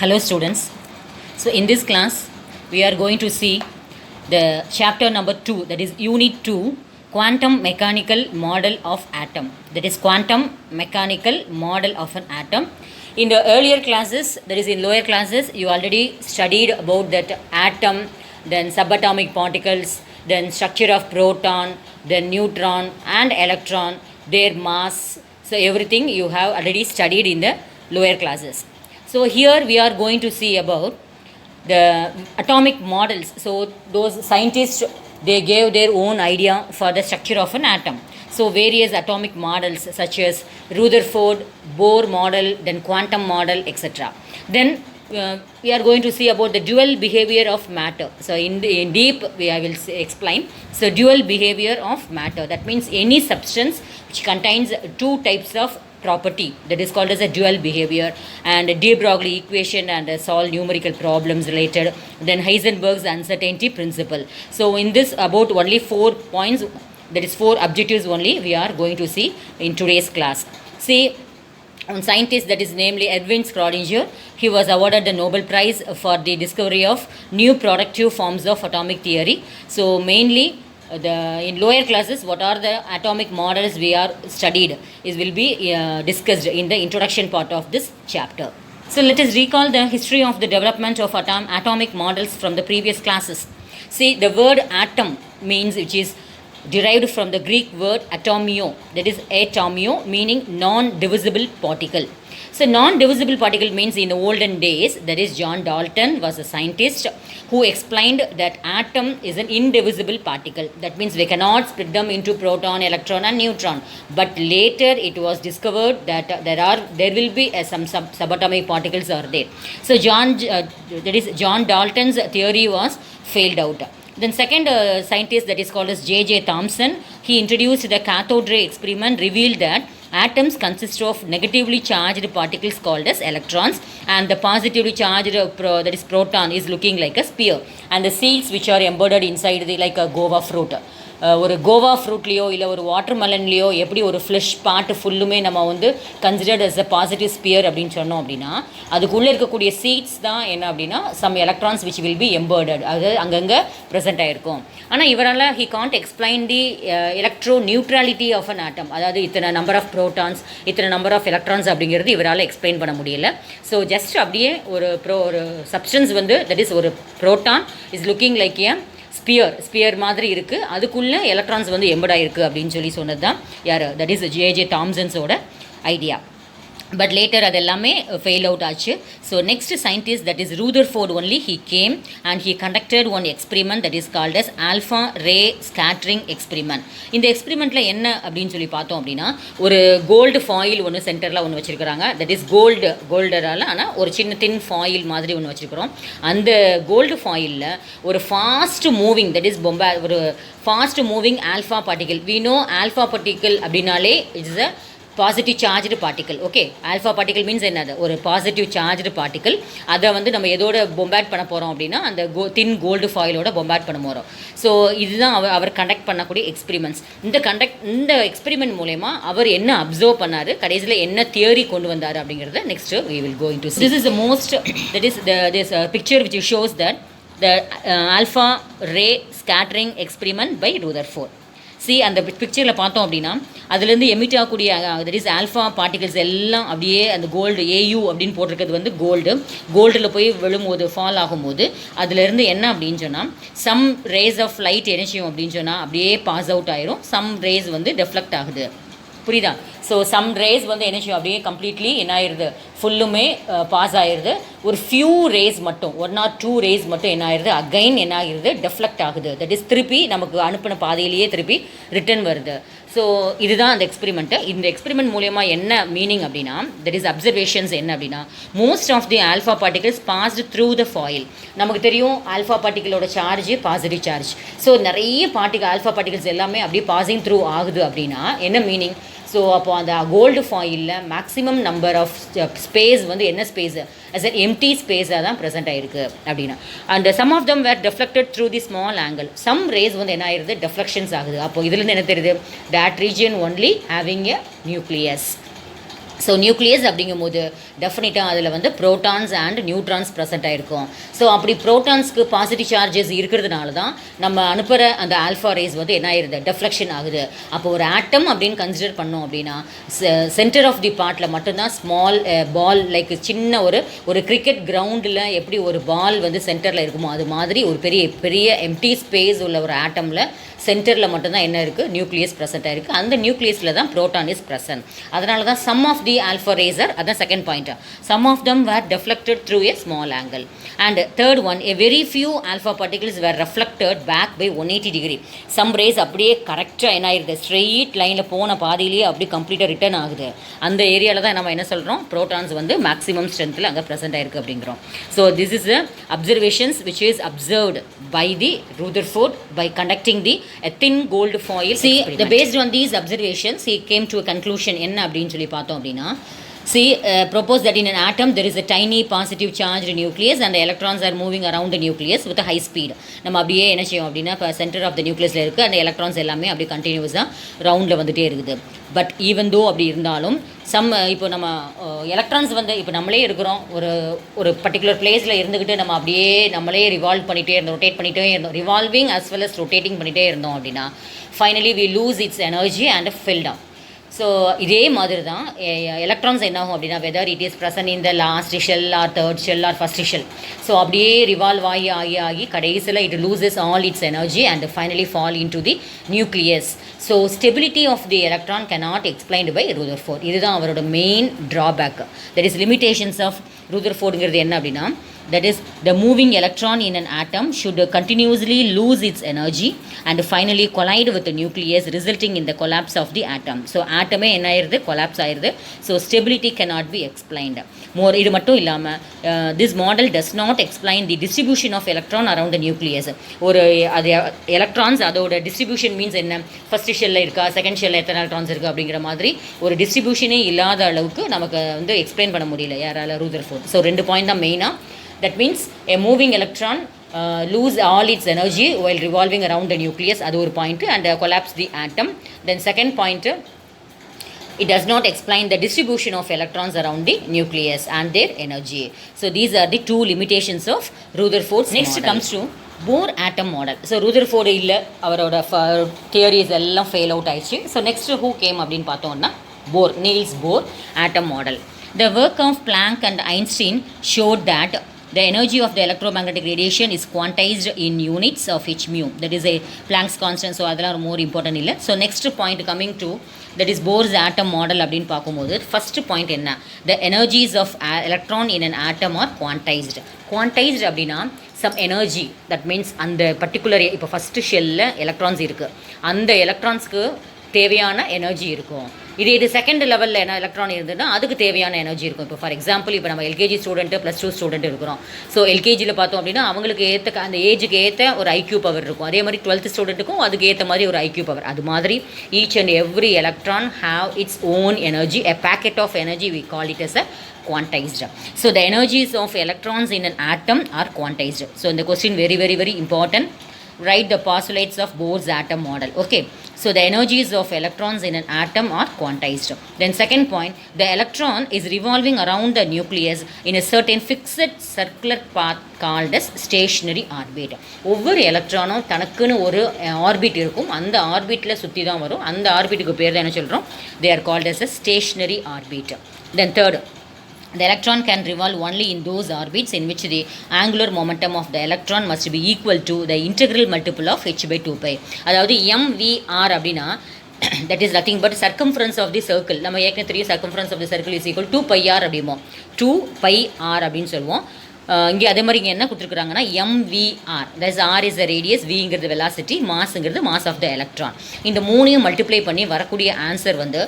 Hello students. So in this class we are going to see the chapter number 2, that is unit 2, quantum mechanical model of atom. That is quantum mechanical model of an atom. In the earlier classes, that is in lower classes, you already studied about that atom, then subatomic particles, then structure of proton, then neutron and electron, their mass. So everything you have already studied in the lower classes. So here we are going to see about the atomic models. So those scientists, they gave their own idea for the structure of an atom. So various atomic models such as Rutherford, Bohr model, then quantum model, etc. Then we are going to see about the dual behavior of matter. So in deep I will explain. So dual behavior of matter, that means any substance which contains two types of property, that is called as a dual behavior, and de Broglie equation and solve numerical problems related, then Heisenberg's uncertainty principle. So in this about only 4 points, that is 4 objectives only we are going to see in today's class. See, one scientist, that is namely Erwin Schrödinger, he was awarded the Nobel Prize for the discovery of new productive forms of atomic theory. So mainly in lower classes, what are the atomic models we are studied is will be discussed in the introduction part of this chapter. So let us recall the history of the development of atomic models from the previous classes. See, the word atom means, which is derived from the Greek word atomio, that is atomio, meaning non-divisible particle. So non-divisible particle means in the olden days, that is John Dalton was a scientist who explained that atom is an indivisible particle. That means we cannot split them into proton, electron and neutron. But later it was discovered that there will be some subatomic particles are there. So that is John Dalton's theory was failed out. Then second scientist, that is called as J.J. Thomson, he introduced the cathode ray experiment, revealed that atoms consist of negatively charged particles called as electrons, and the positively charged that is proton is looking like a spear, and the seeds which are embedded inside the like a guava fruit. ஒரு கோவா ஃப்ரூட்லேயோ இல்லை ஒரு water மெலன்லேயோ எப்படி ஒரு flush part ஃபுல்லுமே நம்ம வந்து considered as a positive sphere அப்படின்னு சொன்னோம் அப்படின்னா, அதுக்குள்ளே இருக்கக்கூடிய சீட்ஸ் தான் என்ன அப்படின்னா some electrons which will be embedded, அது அங்கங்கே ப்ரெசென்ட் ஆகிருக்கும். ஆனால் இவரால் he can't explain the electroneutrality of an atom, அதாவது இத்தனை நம்பர் ஆஃப் ப்ரோட்டான்ஸ் இத்தனை நம்பர் ஆஃப் எலக்ட்ரான்ஸ் அப்படிங்கிறது இவரால் எக்ஸ்பிளைன் பண்ண முடியல. ஸோ ஜஸ்ட் அப்படியே ஒரு சப்ஸ்டன்ஸ் வந்து தட் இஸ் ஒரு proton is looking like a sphere மாதிரி இருக்குது, அதுக்குள்ளே எலக்ட்ரான்ஸ் வந்து எம்படாயிருக்கு அப்படின்னு சொல்லி சொன்னது தான் யார், தட் இஸ் J.J. தாம்சன்ஸோட ஐடியா. பட் லேட்டர் அது எல்லாமே ஃபெயில் அவுட் ஆச்சு. So next scientist, that is Rutherford only, he came and he conducted one experiment that is called as alpha ray scattering experiment. இந்த எக்ஸ்பெரிமெண்ட்டில் என்ன அப்படின்னு சொல்லி பார்த்தோம் அப்படின்னா, ஒரு கோல்டு ஃபாயில் ஒன்று சென்டரில் ஒன்று வச்சுருக்கிறாங்க, தட் இஸ் கோல்டரால் ஆனால் ஒரு சின்ன தின் ஃபாயில் மாதிரி ஒன்று வச்சுருக்கிறோம். அந்த கோல்டு ஃபாயிலில் ஒரு ஃபாஸ்ட் மூவிங், தட் இஸ் ஒரு fast moving alpha particle. We know alpha particle அப்படின்னாலே it's a positive charged particle. Okay, alpha particle means என்னது, ஒரு பாசிட்டிவ் சார்ஜ்டு பார்ட்டிக்கல். அதை வந்து நம்ம எதோட பொம்பேட் பண்ண போகிறோம் அப்படின்னா அந்த தின் கோல்டு ஃபாயிலோட பொம்பேட் பண்ண போகிறோம். ஸோ இதுதான் அவர் கண்டக்ட் பண்ணக்கூடிய எக்ஸ்பெரிமெண்ட்ஸ். இந்த எக்ஸ்பெரிமெண்ட் மூலயமா அவர் என்ன அப்சர்வ் பண்ணார், கடைசியில் என்ன தியரி கொண்டு வந்தார் அப்படிங்கிறத next we will go into. This is the most, that is this picture which shows that the alpha ray scattering experiment by Rutherford. C, அந்த பிக்சரில் பார்த்தோம் அப்படின்னா அதுலேருந்து எமிட் ஆகக்கூடிய தட் இஸ் ஆல்ஃபா பார்ட்டிகல்ஸ் எல்லாம் அப்படியே அந்த கோல்டு ஏயு அப்படின்னு போட்டிருக்கிறது வந்து கோல்டில் போய் விழும்போது ஃபால் ஆகும்போது அதுலேருந்து என்ன அப்படின்னு சொன்னால் சம் ரேஸ் ஆஃப் லைட் என்ன செய்யும் அப்படின்னு சொன்னால் அப்படியே பாஸ் அவுட் ஆயிரும், சம் ரேஸ் வந்து டெஃப்ளெக்ட் ஆகுது. புரியுதா? ஸோ சம் ரேஸ் வந்து என்ன செய்யும், அப்படியே கம்ப்ளீட்லி என்ன ஆயிடுது, ஃபுல்லுமே பாஸ் ஆயிடுது. ஒரு ஃபியூ ரேஸ் மட்டும், 1 or 2 ரேஸ் மட்டும் என்ன ஆயிடுது, அகைன் என்ன ஆகிடுது, டெஃப்ளெக்ட் ஆகுது. தட் இஸ் திருப்பி நமக்கு அனுப்பின பாதையிலேயே திருப்பி ரிட்டர்ன் வருது. ஸோ இதுதான் அந்த எக்ஸ்பெரிமெண்ட்டு. இந்த எக்ஸ்பெரிமெண்ட் மூலயமா என்ன மீனிங் அப்படின்னா, தட் இஸ் அப்சர்வேஷன்ஸ் என்ன அப்படின்னா, most of the alpha particles passed through the foil. நமக்கு தெரியும் ஆல்ஃபா பார்ட்டிகளோட சார்ஜ் பாசிட்டிவ் சார்ஜ். ஸோ நிறைய ஆல்ஃபா பார்ட்டிகல்ஸ் எல்லாமே அப்படியே பாசிங் த்ரூ ஆகுது அப்படின்னா என்ன மீனிங். ஸோ அப்போ அந்த கோல்டு ஃபாயிலில் மேக்ஸிமம் நம்பர் ஆஃப் ஸ்பேஸ் வந்து என்ன ஸ்பேஸ், as an empty ஸ்பேஸாக தான் ப்ரெசென்ட் ஆகிருக்கு அப்படின்னா. And some of them were deflected through the small angle. Some rays வந்து என்ன ஆயிடுது, டெஃப்ளெக்ஷன்ஸ் ஆகுது. அப்போ இதுலேருந்து என்ன தெரியுது, that region only having a nucleus. So nucleus அப்படிங்கும்போது டெஃபினட்டாக அதில் வந்து ப்ரோட்டான்ஸ் அண்ட் நியூட்ரான்ஸ் ப்ரெசென்ட் ஆகிருக்கும். ஸோ அப்படி ப்ரோட்டான்ஸ்க்கு பாசிட்டிவ் சார்ஜஸ் இருக்கிறதுனால தான் நம்ம அனுப்புகிற அந்த ஆல்ஃபா ரேஸ் வந்து என்ன ஆயிருது, டெஃப்ளெக்ஷன் ஆகுது. அப்போ ஒரு ஆட்டம் அப்படின்னு கன்சிடர் பண்ணோம் அப்படின்னா சென்டர் ஆஃப் தி பார்ட்டில் மட்டும்தான் ஸ்மால் பால், லைக் சின்ன ஒரு கிரிக்கெட் கிரவுண்டில் எப்படி ஒரு பால் வந்து சென்டரில் இருக்குமோ அது மாதிரி ஒரு பெரிய பெரிய எம்டி ஸ்பேஸ் உள்ள ஒரு ஆட்டமில் சென்டரில் மட்டும்தான் என்ன இருக்குது, நியூக்ளியஸ் ப்ரெசென்ட் ஆகிருக்கு. அந்த நியூக்ளியஸில் தான் ப்ரோட்டான் இஸ் ப்ரெசென்ட். அதனால தான் some of the alpha rays are, that's second point, some of them were deflected through a small angle. And third one, a very few alpha particles were reflected back by 180 degree. Some rays அப்படியே கரெக்டாக என்ன ஆகிருது, straight லைனில் போன பாதியிலேயே அப்படி கம்ப்ளீட்டாக return ஆகுது. அந்த ஏரியாவில் தான் நம்ம என்ன சொல்கிறோம், ப்ரோட்டான்ஸ் வந்து மேக்ஸிமம் ஸ்ட்ரென்த்தில் அங்கே ப்ரெசென்ட் ஆகிருக்கு அப்படிங்கிறோம். So this is the observations which is observed by the Rutherford by conducting the thin gold foil. See, based on these observations he came to a conclusion. என்ன அப்படின்னு சொல்லி பார்த்தோம் அப்படின்னா, see, propose that in an atom there is a tiny positive charged nucleus and the electrons are moving around the nucleus with a high speed. நம்ம அப்படியே என்ன செய்யும் அப்படின்னா, இப்போ சென்டர் ஆஃப் த நியூக்ளியஸில் இருக்குது, அந்த எலக்ட்ரான்ஸ் எல்லாமே அப்படி கண்டினியூஸாக ரவுண்டில் வந்துகிட்டே இருக்குது. பட் ஈவன் தோ அப்படி இருந்தாலும் இப்போ நம்ம எலக்ட்ரான்ஸ் வந்து இப்போ நம்மளே இருக்கிறோம், ஒரு பர்டிகுலர் பிளேஸில் இருந்துக்கிட்டு நம்ம அப்படியே நம்மளே ரிவால்வ் பண்ணிகிட்டே இருந்தோம், ரொட்டேட் பண்ணிகிட்டே இருந்தோம், revolving as well as rotating பண்ணிகிட்டே இருந்தோம் அப்படின்னா finally we lose its energy and fill down. So இதே மாதிரி தான் எலக்ட்ரான்ஸ் என்ன ஆகும் அப்படின்னா, whether it is present in the last shell or third shell or first shell, so அப்படியே ரிவால்வ் ஆகி கடைசியில் it loses all its energy and finally fall in to the nucleus. So stability of the electron cannot explained by Rutherford. இதுதான் அவரோட main drawback. That is limitations of Rutherfordங்கிறது என்ன அப்படின்னா, that is the moving electron in an atom should continuously lose its energy and finally collide with the nucleus, resulting in the collapse of the atom. So atom என்ன ஆயிருது, collapse ஆயிருது. So stability cannot be explained. இது மட்டும் இல்லாமல் this model does not explain the distribution of electron around the nucleus. ஒரு அது electrons அதோட distribution means என்ன, ஃபஸ்ட் ஷெல்லில் இருக்கா, செகண்ட் ஷெல்லில் எத்தனை எலக்ட்ரான்ஸ் இருக்குது அப்படிங்கிற மாதிரி ஒரு டிஸ்ட்ரிபியூஷனே இல்லாத அளவுக்கு நமக்கு வந்து எக்ஸ்பிளைன் பண்ண முடியல யாரால, ரூதர்ஃபோர்ட். ஸோ 2 பாயிண்ட் தான் மெயினாக. That means a moving electron lose all its energy while revolving around the nucleus, அது ஒரு point, and collapse the atom. Then second point, it does not explain the distribution of electrons around the nucleus and their energy. So these are the two limitations of Rutherford's Next model. Comes to Bohr atom model. So Rutherford இல்லை, அவரோட theories எல்லாம் fail out ஆயிடுச்சு. So next who came அப்படின்னு பார்த்தோம்னா Bohr, Niels Bohr atom model. The work of Planck and Einstein showed that the energy of the electromagnetic radiation is quantized in units of h mu. That is a Planck's constant. So அதெல்லாம் more important இல்லை. So next point coming to, that is Bohr's atom model அப்படின்னு பார்க்கும்போது first point என்ன, the energies of electron in an atom are quantized. Quantized அப்படின்னா some energy, that means அந்த particular இப்போ first ஷெல்லில் electrons இருக்குது, அந்த எலக்ட்ரான்ஸ்க்கு தேவையான எனர்ஜி இருக்கும். இது செகண்ட் லெவலில் என்ன எலக்ட்ரான் இருந்ததுன்னா அதுக்கு தேவையான எனர்ஜி இருக்கும். இப்போ ஃபார் எக்ஸாம்பிள் இப்போ நம்ம எல்கேஜி ஸ்டூடெண்ட்டு +2 ஸ்டூடெண்ட் இருக்கிறோம். ஸோ எல்கேஜியில் பார்த்தோம் அப்படின்னா அவங்களுக்கு ஏற்ற அந்த ஏஜுக்கு ஏற்ற ஒரு ஐக்யூ பவர் இருக்கும். அதே மாதிரி 12th ஸ்டூடெண்ட்டுக்கும் அதுக்கு ஏற்ற மாதிரி ஒரு ஐக்யூ பவர். அது மாதிரி each and every electron have its own energy, a packet of energy we call it as a quantized. So the energies of electrons in an atom are quantized. So in the question very important, write the postulates of Bohr's atom model. Okay, so the energies of electrons in an atom are quantized. Then second point, the electron is revolving around the nucleus in a certain fixed circular path called as stationary orbit. ஒவ்வொரு எலக்ட்ரானும் தனக்குன்னு ஒரு orbit இருக்கும், அந்த ஆர்பிட்டில் சுற்றி தான் வரும். அந்த ஆர்பிட்டுக்கு பேர் தான் என்ன சொல்கிறோம், they are called as a stationary orbit. Then third, the electron can revolve only in those orbits in which the angular momentum of the electron must be equal to the integral multiple of h/2π. அதாவது mvr அப்படின்னா that is nothing but circumference of the circle. நம்ம ஏற்கனவே தெரியும் circumference of the circle is equal to πr அப்படிமோ, 2πr அப்படின்னு சொல்லுவோம். இங்கே அதே மாதிரி இங்கே என்ன கொடுத்துருக்குறாங்கன்னா MVR, that's R is the radius, Vங்கிறது வெலாசிட்டி, மாஸுங்கிறது மாஸ் ஆஃப் த எலக்ட்ரான். இந்த மூணையும் மல்டிப்ளை பண்ணி வரக்கூடிய ஆன்சர் வந்து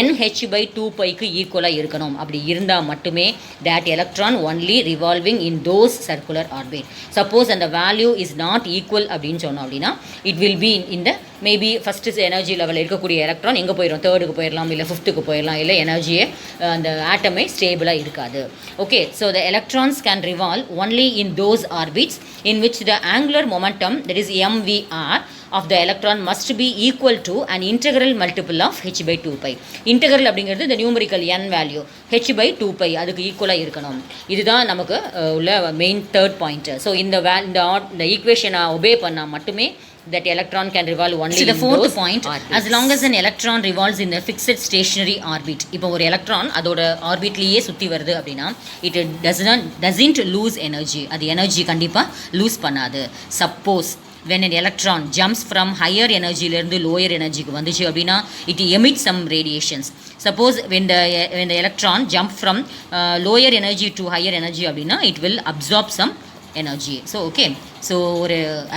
NH/2πக்கு ஈக்குவலாக இருக்கணும். அப்படி இருந்தால் மட்டுமே that electron only revolving in those circular orbit. Suppose அந்த வேல்யூ இஸ் நாட் ஈக்குவல் அப்படின்னு சொன்னோம் அப்படின்னா it will be in the maybe first energy லெவலில் இருக்கக்கூடிய எலக்ட்ரான் எங்கே போயிடும், தேர்டுக்கு போயிடலாம், இல்லை ஃபிஃப்த்துக்கு போயிடலாம், இல்லை எனர்ஜியே அந்த ஆட்டமே ஸ்டேபிளாக இருக்காது. Okay, so the electrons can revolve revolve only in those orbits in which the angular momentum, that is mvr, of the electron must be equal to an integral multiple of h by 2 pi. Integral அப்படிங்கிறது the numerical n value h by 2 pi அதுக்கு ஈக்குவலாக இருக்கணும். இதுதான் நமக்கு உள்ள main third point. So இந்த ஈக்குவேஷனை obey பண்ணால் மட்டுமே that electron can revolve only in the fourth point orbits. As long as an electron revolves in a fixed stationary orbit. இப்போ ஒரு எலக்ட்ரான் அதோட ஆர்பிட்லேயே சுற்றி வருது அப்படின்னா it doesn't lose energy. அது எனர்ஜி கண்டிப்பாக லூஸ் பண்ணாது. Suppose when an electron jumps from higher energy லேருந்து lower energyக்கு வந்துச்சு அப்படின்னா it emits some radiations. Suppose when the electron jump from lower energy to higher energy அப்படின்னா it will absorb some energy. So okay, so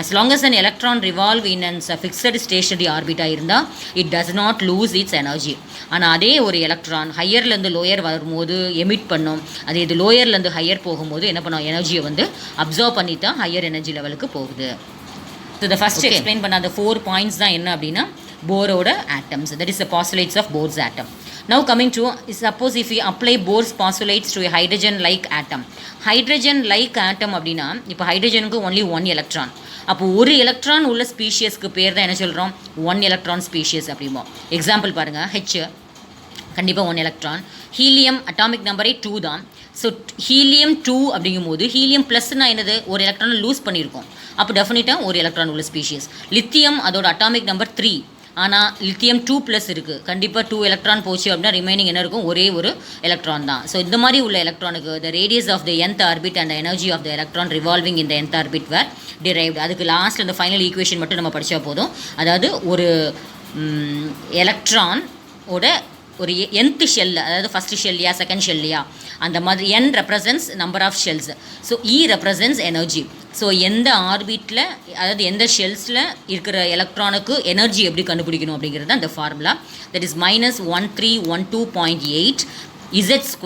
as long as an electron revolve in a fixed stationary orbit இருந்தால் it does not lose its energy. ஆனால் அதே ஒரு electron ஹையர்லேருந்து lower வரும்போது emit பண்ணும். அதே இது லோயர்லேருந்து higher போகும்போது என்ன பண்ணும், எனர்ஜியை வந்து அப்சர்வ் பண்ணி தான் ஹையர் எனர்ஜி லெவலுக்கு போகுது. ஸோ இந்த ஃபஸ்ட் எக்ஸ்பிளைன் பண்ண அந்த 4 பாயிண்ட்ஸ் தான் என்ன அப்படின்னா போரோட atoms, that is the postulates of Bohr's atom. Now coming to, suppose if we apply Bohr's postulates to a hydrogen-like atom. Hydrogen-like atom அப்படின்னா இப்போ ஹைட்ரஜனுக்கு ஒன்லி 1 எலக்ட்ரான். அப்போ ஒரு எலக்ட்ரான் உள்ள ஸ்பீஷியஸ்க்கு பேர் தான் என்ன சொல்கிறோம், 1 எலக்ட்ரான் ஸ்பீஷியஸ் அப்படிமோ. எக்ஸாம்பிள் பாருங்கள், ஹெச் கண்டிப்பாக 1 எலக்ட்ரான். ஹீலியம் அட்டாமிக் நம்பரே 2 தான். ஸோ ஹீலியம் 2 அப்படிங்கும்போது ஹீலியம் ப்ளஸ்னா என்னது, ஒரு எலக்ட்ரான் லூஸ் பண்ணியிருக்கோம். அப்போ டெஃபினட்டாக ஒரு எலக்ட்ரான் உள்ள ஸ்பீஷியஸ். லித்தியம் அதோட அட்டாமிக் நம்பர் 3, ஆனால் லித்தியம் 2+ இருக்குது. கண்டிப்பாக 2 எலக்ட்ரான் போச்சு அப்படின்னா ரிமைனிங் என்ன இருக்கும், ஒரே ஒரு எலக்ட்ரான் தான். ஸோ இந்த மாதிரி உள்ள எலக்ட்ரானுக்கு the radius of the nth orbit and energy of the electron revolving in the nth orbit were derived. அதுக்கு லாஸ்ட் அந்த ஃபைனல் ஈக்குவேஷன் மட்டும் நம்ம படித்தா போதும். அதாவது ஒரு எலக்ட்ரான் ஓட ஒரு nth ஷெல், அதாவது ஃபஸ்ட் ஷெல்லையா செகண்ட் ஷெல்லையா அந்த மாதிரி n represents number of shells. So E represents energy. So எந்த ஆர்பிட்டில், அதாவது எந்த ஷெல்ஸில் இருக்கிற எலக்ட்ரானுக்கு எனர்ஜி எப்படி கண்டுபிடிக்கணும் அப்படிங்கிறது அந்த formula. That is -1312.8 Z²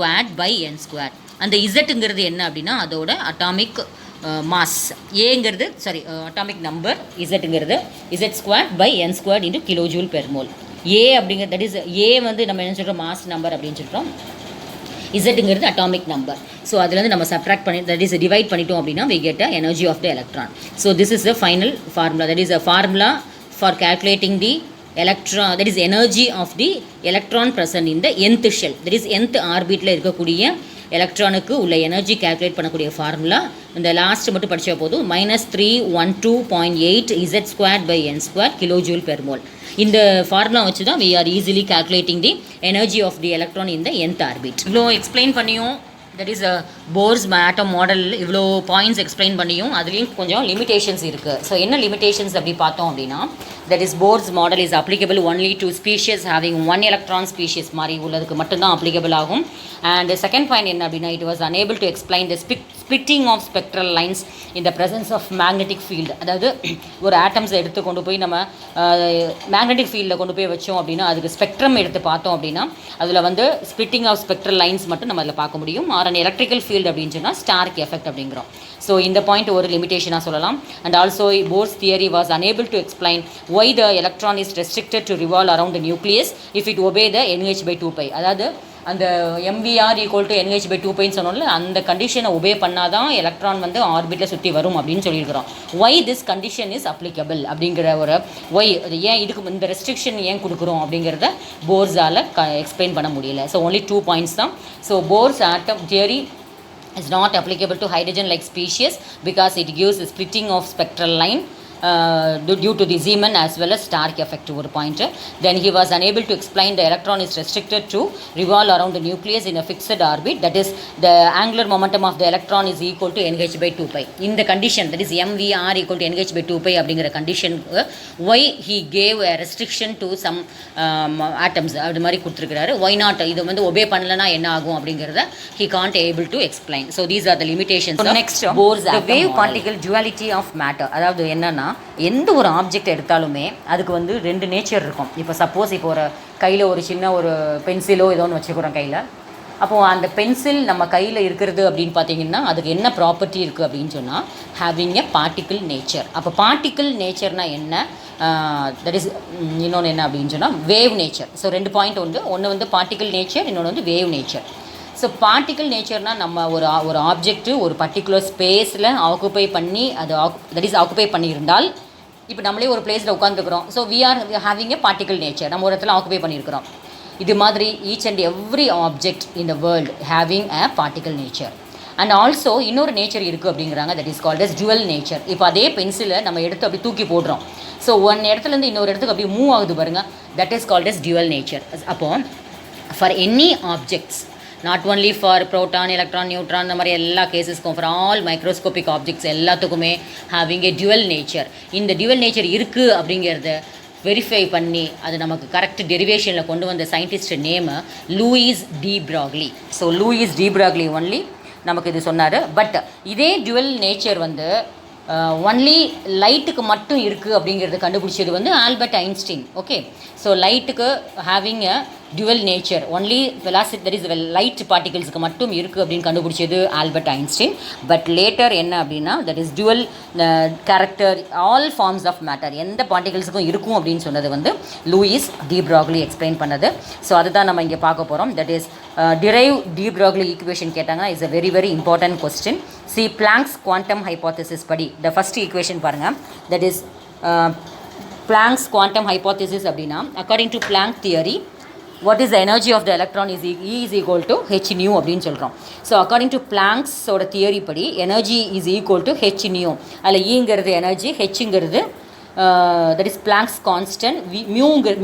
n². அந்த இசட்டுங்கிறது என்ன அப்படின்னா அதோட அட்டாமிக் மாஸ். ஏங்கிறது அட்டாமிக் நம்பர், இசட்டுங்கிறது Z² n² into kilojoule per mole. A அப்படிங்கிறது தட் இஸ் ஏ வந்து நம்ம என்ன சொல்கிறோம், மாஸ் நம்பர் அப்படின்னு சொல்கிறோம். இசட்டுங்கிறது அட்டாமிக் நம்பர். ஸோ அதுலேருந்து நம்ம சப்ட்ராக்ட் பண்ணி, தட் இஸ் டிவைட் பண்ணிட்டோம் அப்படின்னா we get a energy of the electron. So this is the final formula, that is a formula for calculating the electron, that is energy of the electron present in the nth shell, that is nth ஆர்பிட்டில் இருக்கக்கூடிய எலக்ட்ரானுக்கு உள்ள energy calculate பண்ணக்கூடிய formula. இந்த last மட்டும் படித்தா போதும், -312.8 Z² n² kilojoule per mole. இந்த formula வச்சு தான் we are easily calculating the energy of the electron in the nth orbit. இவ்வளோ எக்ஸ்பிளைன் பண்ணியும், that is Bohr's atom model இவ்வளோ பாயிண்ட்ஸ் எக்ஸ்பிளைன் பண்ணியும் அதுலேயும் கொஞ்சம் லிமிடேஷன்ஸ் இருக்குது. ஸோ என்ன லிமிடேஷன்ஸ் அப்படி பார்த்தோம் அப்படின்னா, that is force model is applicable only to species having 1 electron species மாதிரி உள்ளதுக்கு மட்டும்தான் அப்ளிகபிள் ஆகும். அண்ட் செகண்ட் பாயிண்ட் என்ன அப்படின்னா, it was unable to explain the splitting of spectral lines in the presence of magnetic field. அதாவது ஒரு ஆட்டம்ஸை எடுத்து கொண்டு போய் நம்ம மேக்னெட்டிக் ஃபீல்டில் கொண்டு போய் வச்சோம் அப்படின்னா அதுக்கு ஸ்பெக்ட்ரம் எடுத்து பார்த்தோம் அப்படின்னா அதில் வந்து ஸ்பிளிட்டிங் ஆஃப் ஸ்பெக்ட்ரல் லைன்ஸ் மட்டும் நம்ம அதில் பார்க்க முடியும். ஆர் அன் எலக்ட்ரிக்கல் ஃபீல்டு அப்படின்னு சொன்னால் ஸ்டார்க் எஃபெக்ட் அப்படிங்கிறோம். ஸோ இந்த பாயிண்ட் ஒரு லிமிடேஷனாக சொல்லலாம். And also Bohr's theory was unable to explain why the electron is restricted to revolve around the nucleus if it obey the NH/2π. அதாவது அந்த MVR = NH/2πன்னு சொன்னோம்ல, அந்த கண்டிஷனை ஒபே பண்ணால் தான் எலக்ட்ரான் வந்து ஆர்பிட்டில் சுற்றி வரும் அப்படின்னு சொல்லியிருக்கிறோம். Why this condition is applicable அப்படிங்கிற ஒரு ஒய், அது ஏன் இதுக்கு இந்த ரெஸ்ட்ரிக்ஷன் ஏன் கொடுக்குறோம் அப்படிங்கிறத போர்ஸால் எக்ஸ்பிளைன் பண்ண முடியல. ஸோ ஒன்லி 2 பாயிண்ட்ஸ் தான். So Bohr's atom theory is not applicable to hydrogen-like species because it gives a splitting of spectral line due to the Zeeman as well as Stark effect over point. Then he was unable to explain the electron is restricted to revolve around the nucleus in a fixed orbit, that is the angular momentum of the electron is equal to NH/2π. In the condition, that is MVR = NH/2π அப்படிங்கிற condition, why he gave a restriction to some atoms அது மாதிரி கொடுத்துருக்கிறாரு. why not இது வந்து obey பண்ணலனா என்ன ஆகும் அப்படிங்கிறத he can't able to explain. So these are the limitations of next Bohr's the wave particle duality of matter. அதாவது என்னன்னா, எந்த ஒரு ஆப்ஜெக்ட் எடுத்தாலுமே அதுக்கு வந்து 2 நேச்சர் இருக்கும். இப்போ சப்போஸ் இப்போ ஒரு கையில் ஒரு சின்ன ஒரு பென்சிலோ ஏதோ ஒன்று வச்சுக்கிறோம் கையில். அப்போது அந்த பென்சில் நம்ம கையில் இருக்கிறது அப்படின்னு பார்த்தீங்கன்னா அதுக்கு என்ன ப்ராப்பர்ட்டி இருக்குது அப்படின்னு சொன்னால் ஹேவிங் எ பார்ட்டிக்கிள் நேச்சர். அப்போ பார்ட்டிக்கிள் நேச்சர்னால் என்ன, தட் இஸ் இன்னொன்று என்ன அப்படின்னு சொன்னால் வேவ் நேச்சர். ஸோ 2 பாயிண்ட் உண்டு. ஒன்று வந்து பார்ட்டிக்கிள் நேச்சர், இன்னொன்று வந்து வேவ் நேச்சர். ஸோ பார்ட்டிக்கல் நேச்சர்னால் நம்ம ஒரு ஆப்ஜெக்ட்டு ஒரு பர்டிகுலர் ஸ்பேஸில் ஆக்குப்பை பண்ணி அது தட் இஸ் ஆக்குப்பை பண்ணியிருந்தால், இப்போ நம்மளே ஒரு பிளேஸில் உட்காந்துருக்குறோம். So we are having a particle nature, நம்ம ஒரு இடத்துல ஆக்குப்பை பண்ணியிருக்கிறோம். இது மாதிரி each and every object in the world having a particle nature. And also இன்னொரு நேச்சர் இருக்குது அப்படிங்கிறாங்க, that is called as dual nature. இப்போ அதே பென்சிலை நம்ம எடுத்து அப்படி தூக்கி போடுறோம். ஸோ ஒன் இடத்துலேருந்து இன்னொரு இடத்துக்கு அப்படியே மூவ் ஆகுது பாருங்கள், that is called as dual nature. அப்போ for any objects, not only for proton, electron, neutron, இந்த மாதிரி எல்லா கேசஸ்க்கும், ஃபார் ஆல் மைக்ரோஸ்கோபிக் ஆப்ஜெக்ட்ஸ் எல்லாத்துக்குமே ஹேவிங் ஏ டுவல் நேச்சர். இந்த டுவல் நேச்சர் இருக்குது அப்படிங்கிறத வெரிஃபை பண்ணி அது நமக்கு கரெக்ட் டெரிவேஷனில் கொண்டு வந்த scientist name Louis de Broglie. So Louis de Broglie only நமக்கு இது சொன்னார். பட் இதே டுவல் நேச்சர் வந்து ஒன்லி லைட்டுக்கு மட்டும் இருக்குது அப்படிங்கிறது கண்டுபிடிச்சது வந்து ஆல்பர்ட் ஐன்ஸ்டீன். ஓகே, ஸோ லைட்டுக்கு having a dual nature only velocity, that is light பார்ட்டிகல்ஸுக்கு மட்டும் இருக்குது அப்படின்னு கண்டுபிடிச்சது ஆல்பர்ட் ஐன்ஸ்டீன். பட் லேட்டர் என்ன அப்படின்னா, that is dual character all forms of matter, எந்த பார்ட்டிகல்ஸுக்கும் இருக்கும் அப்படின்னு சொன்னது வந்து லூயிஸ் டி பிராக்லி எக்ஸ்பிளைன் பண்ணது. ஸோ அதுதான் நம்ம இங்கே பார்க்க போகிறோம். That is derive de Broglie equation கேட்டாங்கன்னா is a very very important question. See Planck's quantum hypothesis படி த ஃபஸ்ட் ஈக்குவேஷன் பாருங்கள், that is Planck's quantum hypothesis அப்படின்னா, according to Planck theory, what is the energy of the electron is E is equal to h nu அப்படின்னு சொல்கிறோம். So according to பிளாங்க்ஸோட theory படி energy is equal to h nu. அதில் ஈங்கிறது energy, ஹெச்ங்கிறது that is Planck's constant,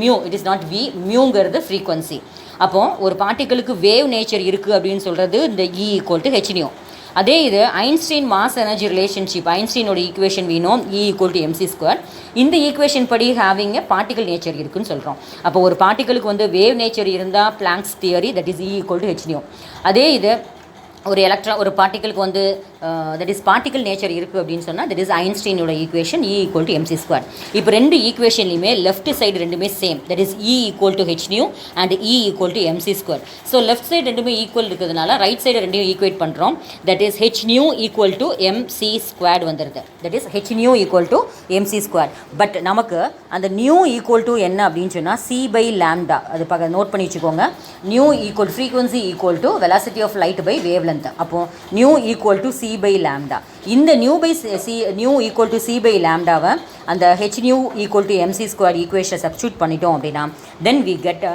mu it is not v, மியூங்கிறது frequency. அப்போது ஒரு பார்ட்டிகளுக்கு வேவ் நேச்சர் இருக்குது அப்படின்னு சொல்கிறது இந்த e equal to h nu. அதே இது ஐன்ஸ்டீன் மாஸ் எனர்ஜி ரிலேஷன்ஷிப், ஐன்ஸ்டீனோட ஈக்குவேஷன் வீணோம் e equal to mc square. இந்த ஈக்குவேஷன் படி ஹேவிங் எ பார்ட்டிகல் நேச்சர் இருக்குன்னு சொல்கிறோம். அப்போ ஒரு பார்ட்டிகளுக்கு வந்து வேவ் நேச்சர் இருந்தால் Planck's theory that is E equal to h nu. அதே இது ஒரு ஒரு பார்ட்டிகளுக்கு வந்து தட் இஸ் பார்ட்டிகல் நேச்சர் இருக்குது அப்படின்னு சொன்னால் தட் இஸ் ஐன்ஸ்டீனோட equation e equal to mc square. இப்போ ரெண்டு ஈக்குவேஷன்லையுமே லெஃப்ட் சைடு ரெண்டுமே same, that is E equal to h nu and e equal to mc square. So left side ரெண்டுமே equal இருக்கிறதுனால ரைட் சைடு ரெண்டையும் ஈக்குவேட் பண்ணுறோம். That is h nu equal to mc square வந்துடுது, that is h nu equal to mc square. But நமக்கு அந்த nu equal to என்ன அப்படின்னு சொன்னால் சி பை லேம்டா, அது நோட் பண்ணி வச்சுக்கோங்க. Nu equal frequency equal to velocity of light by wavelength. அப்போது nu equal to c by lambda. இந்த nu by c, nu equal to c by லேம்டாவை அந்த h nu equal to mc square ஈக்குவேஷனை substitute பண்ணிட்டோம் அப்படின்னா then we get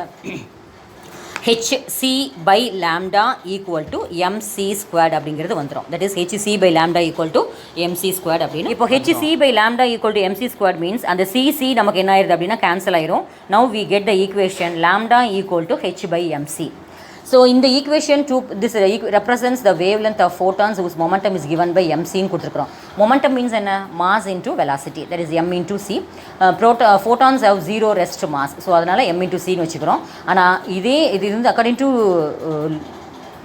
hc by lambda equal to mc squared அப்படிங்கிறது வந்துடும். தட் இஸ் hc by lambda equal to mc squared அப்படின்னு. இப்போ hc by lambda equal to mc squared means அந்த cc நமக்கு என்ன ஆயிருது அப்படின்னா கேன்சல் ஆயிரும். Now we get the equation lambda equal to h by mc. So in the equation 2, this represents the wavelength of photons whose momentum is given by mc ன்னு கொடுத்துருக்கோம். Momentum means என்ன, mass into velocity, that is m into c. Photons have zero rest mass, so அதனால் m into c ன்னு வச்சுக்கிறோம். ஆனால் இது வந்து according to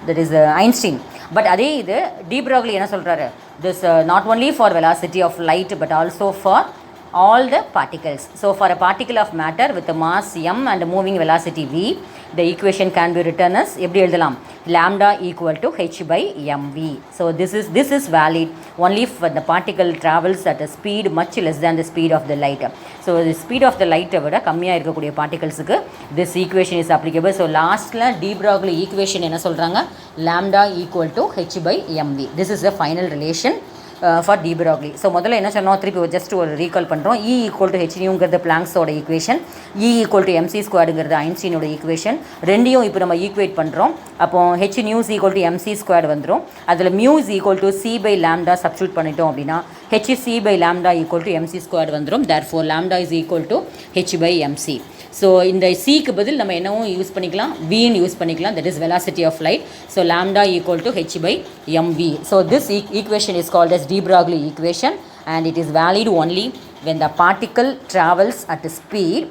that is Einstein. But அதே இது டி பிராக்லி என்ன சொல்கிறாரு, this not only for velocity of light but also for all the particles. So for a particle of matter with a mass m and moving velocity v, the equation can be written as எப்படி எழுதலாம், lambda equal to h by mv. So this is valid only for the particle travels at a speed much less than the speed of the light. So the speed of the light விட கம்மியாக இருக்கக்கூடிய பார்ட்டிகல்ஸுக்கு this equation is applicable. So லாஸ்ட்டில் D Broglie equation என்ன சொல்கிறாங்க, lambda equal to h by mv. This is the final relation for de Broglie. So முதல்ல என்ன சொன்னோம், திருப்பி ஜஸ்ட் ஒரு ரீகால் பண்ணுறோம். இ ஈக்குவல் டு ஹெச் நியூங்கிறது பிளாங்க்ஸோட equation, e equal to mc ஸ்கொயருங்கிறது ஐன்ஸ்டீனோட ஈக்குவேஷன். ரெண்டையும் இப்போ நம்ம ஈக்குவேட் பண்ணுறோம். அப்போ ஹெச் நியூஸ் ஈக்குவல் டு எம்சி ஸ்கொயர் வந்துடும். அதில் மியூஸ் equal to c by lambda substitute பண்ணிட்டோம் அப்படின்னா h c by lambda equal to mc square வந்துடும். Therefore lambda is equal to h by mc. So இந்த சிக்கு பதில் நம்ம என்னவும் யூஸ் பண்ணிக்கலாம், வின்னு யூஸ் பண்ணிக்கலாம், that is velocity of light. So lambda equal to h by mv. So this equation is called as de Broglie equation and it is valid only when the particle travels at a speed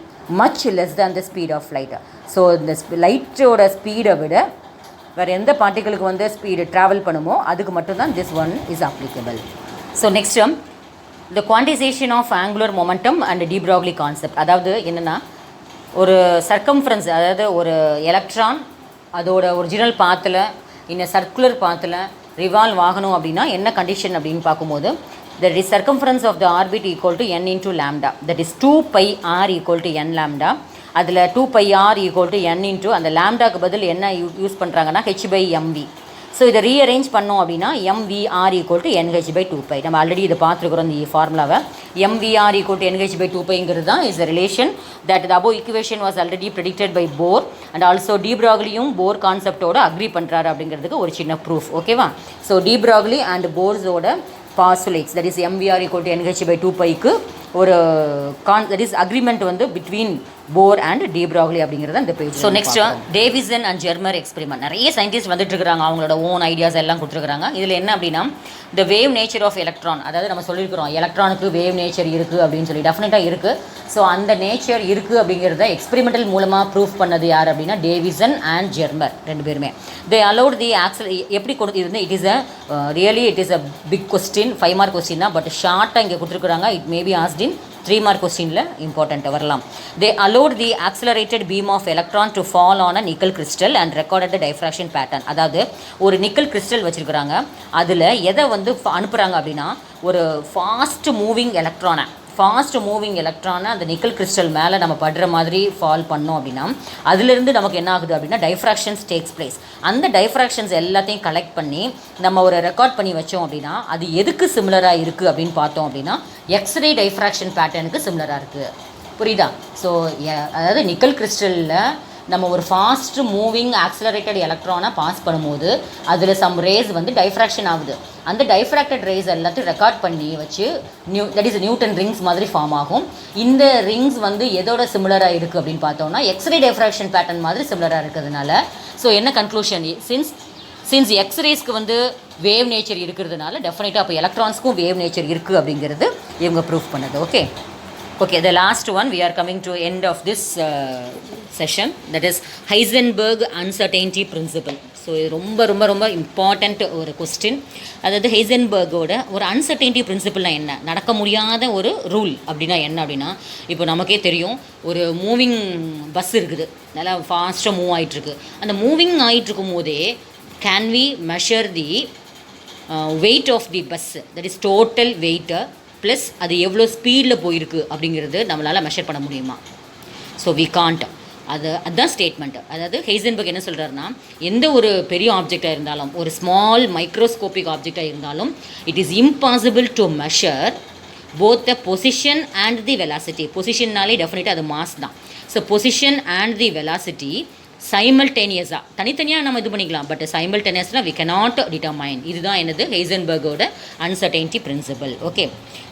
much less than the speed of light. So இந்த லைட்டோட ஸ்பீடை விட வேறு எந்த பார்ட்டிகளுக்கு வந்து speed travel பண்ணுமோ அதுக்கு மட்டும்தான் this one is applicable. So next the quantization of angular momentum and de Broglie concept. அதாவது என்னென்னா, ஒரு சர்க்கம்ஃபரன்ஸ், அதாவது ஒரு எலக்ட்ரான் அதோட ஒரிஜினல் பாத்தில் இன்னும் சர்க்குலர் பாத்தில் ரிவால்வ் ஆகணும் அப்படின்னா என்ன கண்டிஷன் அப்படின்னு பார்க்கும்போது, that is circumference of the orbit equal to n into lambda, that is 2 pi r equal to n lambda, அதில் 2πr equal to n into அந்த லேம்டாக்கு பதில் என்ன யூஸ் பண்ணுறாங்கன்னா h/mv. ஸோ இதை ரீஅரேஞ்ச் பண்ணோம் அப்படின்னா mvr ஈக்குவல் டு nh/2π. நம்ம already இதை பார்த்துருக்குறோம் இந்த ஃபார்முலாவை. mvr ஈக்குவல் டு nh/2πங்கிறது தான் is a relation that the above equation was already predicted by Bohr and also de Broglieயும் Bohr கான்செப்டோட அக்ரி பண்ணுறாரு அப்படிங்கிறதுக்கு ஒரு சின்ன ப்ரூஃப். ஓகேவா? ஸோ de Broglie அண்ட் போர்ஸோட postulates, that is mvr equal to nh/2πக்கு ஒரு that is agreement வந்து between Bohr and de Broglie அப்படிங்கிறது அந்த page. So next Davisson and Germer experiment. நிறைய சயின்டிஸ்ட் வந்துட்டு இருக்காங்க, அவங்களோட ஓன் ஐடியாஸ் எல்லாம் கொடுத்துருக்காங்க. இதில் என்ன அப்படின்னா the wave nature of electron, அதாவது நம்ம சொல்லியிருக்கிறோம் எலக்ட்ரானுக்கு வேவ் நேச்சர் இருக்குது அப்படின்னு சொல்லி. டெஃபினட்டாக இருக்குது. ஸோ அந்த நேச்சர் இருக்குது அப்படிங்கிறத எக்ஸ்பெரிமெண்டல் மூலமாக ப்ரூஃப் பண்ணது யார் அப்படின்னா டேவிசன் அண்ட் ஜெர்மர் ரெண்டு பேருமே. தே அலோட் தி எப்படி இது வந்து it is a really it is a big question, 5 mark question தான். பட் ஷார்ட்டாக இங்கே கொடுத்துருக்குறாங்க. It may be asked in 3 mark கொஸ்டினில் இம்பார்ட்டண்ட்டாக வரலாம். They allowed the accelerated beam of electron to fall on a nickel crystal and recorded the diffraction pattern. அதாவது ஒரு nickel crystal வச்சுருக்குறாங்க, அதில் எதை வந்து அனுப்புகிறாங்க அப்படின்னா ஒரு ஃபாஸ்ட் மூவிங் எலக்ட்ரானை அந்த நிக்கல் கிறிஸ்டல் மேலே நம்ம படுற மாதிரி ஃபால் பண்ணோம் அப்படின்னா அதிலிருந்து நமக்கு என்ன ஆகுது அப்படின்னா டைஃப்ராக்ஷன்ஸ் டேக்ஸ் பிளேஸ். அந்த டைஃப்ராக்ஷன்ஸ் எல்லாத்தையும் கலெக்ட் பண்ணி நம்ம ஒரு ரெக்கார்ட் பண்ணி வச்சோம் அப்படின்னா அது எதுக்கு சிமிலராக இருக்குது அப்படின்னு பார்த்தோம் அப்படின்னா எக்ஸ்ரே டைஃப்ராக்ஷன் பேட்டர்னுக்கு சிமிலராக இருக்குது. புரியுதா? ஸோ அதாவது நிக்கல் கிறிஸ்டலில் நம்ம ஒரு ஃபாஸ்ட் மூவிங் ஆக்சலரேட்டட் எலக்ட்ரானை பாஸ் பண்ணும்போது அதில் சம் ரேஸ் வந்து டைஃப்ராக்ஷன் ஆகுது. அந்த டைஃப்ராக்டட் ரேஸ் எல்லாத்தையும் ரெக்கார்ட் பண்ணி வச்சு தட் இஸ் நியூட்டன் ரிங்ஸ் மாதிரி ஃபார்ம் ஆகும். இந்த ரிங்ஸ் வந்து எதோட சிமிலராக இருக்குது அப்படின்னு பார்த்தோம்னா எக்ஸ்ரே டைஃப்ராக்ஷன் பேட்டர்ன் மாதிரி சிமிலராக இருக்கிறதுனால ஸோ என்ன கன்க்ளூஷன், சின்ஸ் எக்ஸ்ரேஸ்க்கு வந்து வேவ் நேச்சர் இருக்கிறதுனால டெஃபினட்டாக அப்போ எலக்ட்ரான்ஸ்க்கும் வேவ் நேச்சர் இருக்குது அப்படிங்கிறது இவங்க ப்ரூஃப் பண்ணது. Okay, the last one, we are coming to end of this session, that is Heisenberg uncertainty principle. So இது ரொம்ப ரொம்ப ரொம்ப இம்பார்ட்டண்ட் ஒரு கொஸ்டின். அதாவது ஹைசன்பர்கோட ஒரு அன்சர்டெயின்டி பிரின்சிபிள்னால் என்ன, நடக்க முடியாத ஒரு ரூல் அப்படின்னா என்ன அப்படின்னா, இப்போ நமக்கே தெரியும் ஒரு மூவிங் பஸ் இருக்குது, நல்லா ஃபாஸ்ட்டாக மூவ் ஆகிட்டுருக்கு. அந்த மூவிங் ஆகிட்டுருக்கும் போதே can we measure the weight of the bus, that is total வெயிட்டை ப்ளஸ் அது எவ்வளோ ஸ்பீடில் போயிருக்கு அப்படிங்கிறது நம்மளால் மெஷர் பண்ண முடியுமா? So we can't. அதுதான் ஸ்டேட்மெண்ட்டு. அதாவது ஹைசன்பர்க் என்ன சொல்கிறாருன்னா, எந்த ஒரு பெரிய ஆப்ஜெக்டாக இருந்தாலும், ஒரு ஸ்மால் மைக்ரோஸ்கோபிக் ஆப்ஜெக்டாக இருந்தாலும், it is impossible to measure both the position and the velocity. பொசிஷன்னாலே டெஃபினட்டாக அது மாஸ் தான். So position and the velocity சைமல்டேனியஸாக தனித்தனியாக நம்ம இது பண்ணிக்கலாம், பட் சைமல்டேனியஸ்னால் வி cannot determine. இதுதான் என்னது ஹைசன்பர்கோட uncertainty principle. Okay,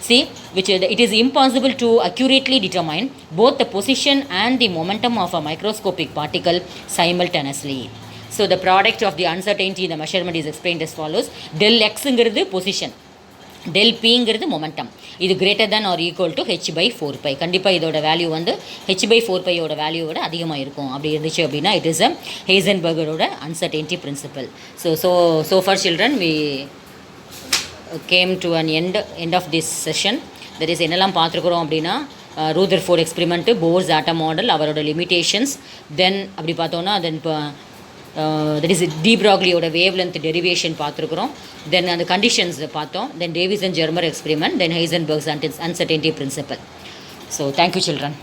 see which it is impossible to accurately determine both the position and the momentum of a microscopic particle simultaneously. So the product of the uncertainty in the measurement is explained as follows. del xங்கிறது position, del pங்கிறது momentum. இது greater than or equal to h/4π. கண்டிப்பாக இதோட value வந்து h/4πயோட வேல்யூவோட அதிகமாக இருக்கும். அப்படி இருந்துச்சு அப்படின்னா it is a ஹைசன்பர்கரோட uncertainty principle. So for children we came to an end of this session. That is என்னெல்லாம் பார்த்துருக்குறோம் அப்படின்னா Rutherford experiment, Bohr's atom model, அவரோட லிமிட்டேஷன்ஸ், தென் அப்படி பார்த்தோன்னா தென் இப்போ தட் இஸ் டி ப்ராக்லியோட வேவ் லென்த் டெரிவேஷன் பார்த்துருக்குறோம். தென் அந்த கண்டிஷன்ஸ் பார்த்தோம். Then Davisson Germer experiment, then Heisenberg's uncertainty principle. So thank you children.